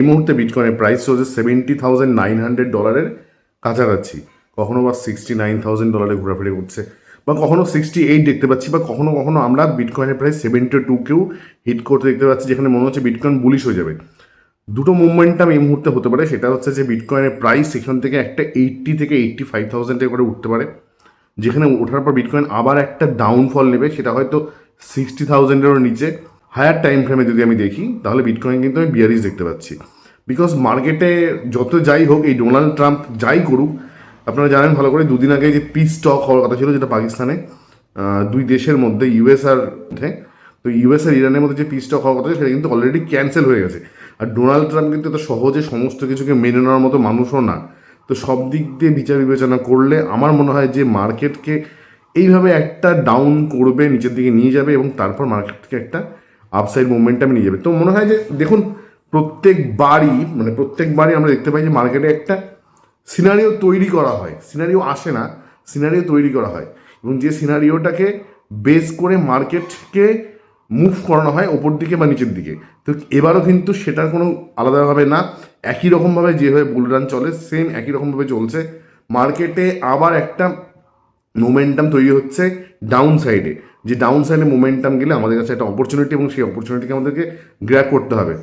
এই মুহূর্তে বিটকয়েনের প্রাইস চলছে $70,900 কাছাকাছি, কখনো বা $69,000 ঘোরাফেরি করছে, বা কখনো 68 দেখতে পাচ্ছি, বা কখনো কখনো আমরা বিটকয়েনের প্রাইস 72কেও হিট করতে দেখতে পাচ্ছি, যেখানে মনে হচ্ছে বিটকয়েন বুলিশ হয়ে যাবে। দুটো মুভমেন্টাম এই মুহূর্তে হতে পারে। সেটা হচ্ছে যে বিটকয়েনের প্রাইস এখান থেকে একটা 80 থেকে 85,000 করে উঠতে পারে, যেখানে ওঠার পর বিটকয়েন আবার একটা ডাউনফল নেবে, সেটা হয়তো 60,000-এরও নিচে। হায়ার টাইম ফ্রেমে যদি আমি দেখি তাহলে বিটকয়েন কিন্তু আমি বিয়ারিশ দেখতে পাচ্ছি। বিকজ মার্কেটে যত যাই হোক, এই ডোনাল্ড ট্রাম্প যাই করুক, আপনারা জানেন ভালো করে, দুদিন আগে যে পিস টক হওয়ার কথা ছিল, যেটা পাকিস্তানে দুই দেশের মধ্যে, ইউএস আর মধ্যে, তো ইউএস আর ইরানের মধ্যে যে পিস টক হওয়ার কথা ছিল, সেটা কিন্তু অলরেডি ক্যান্সেল হয়ে গেছে। আর ডোনাল্ড ট্রাম্প কিন্তু এত সহজে সমস্ত কিছুকে মেনে নেওয়ার মতো মানুষও না। তো সব দিক দিয়ে বিচার বিবেচনা করলে আমার মনে হয় যে মার্কেটকে এইভাবে একটা ডাউন করবে, নিচের দিকে নিয়ে যাবে, এবং তারপর মার্কেটকে একটা আপসাইড মুভমেন্টামে নিয়ে যাবে। তো মনে হয় যে দেখুন, প্রত্যেকবারই আমরা দেখতে পাই যে মার্কেটে একটা সিনারিও তৈরি করা হয়, সিনারিও আসে না, সিনারিও তৈরি করা হয়, এবং যে সিনারিওটাকে বেস করে মার্কেটকে মুভ করানো হয় ওপর দিকে বা নিচের দিকে। তো এবারও কিন্তু সেটার কোনো আলাদাভাবে না, একই রকমভাবে যেভাবে বুলরান চলে সেম একই রকমভাবে চলছে। মার্কেটে আবার একটা মোমেন্টাম তৈরি হচ্ছে ডাউন সাইডে, যে ডাউন সাইডে মোমেন্টাম গেলে আমাদের কাছে একটা অপরচুনিটি, এবং সেই অপরচুনিটিকে আমাদেরকে গ্র্যাব করতে হবে।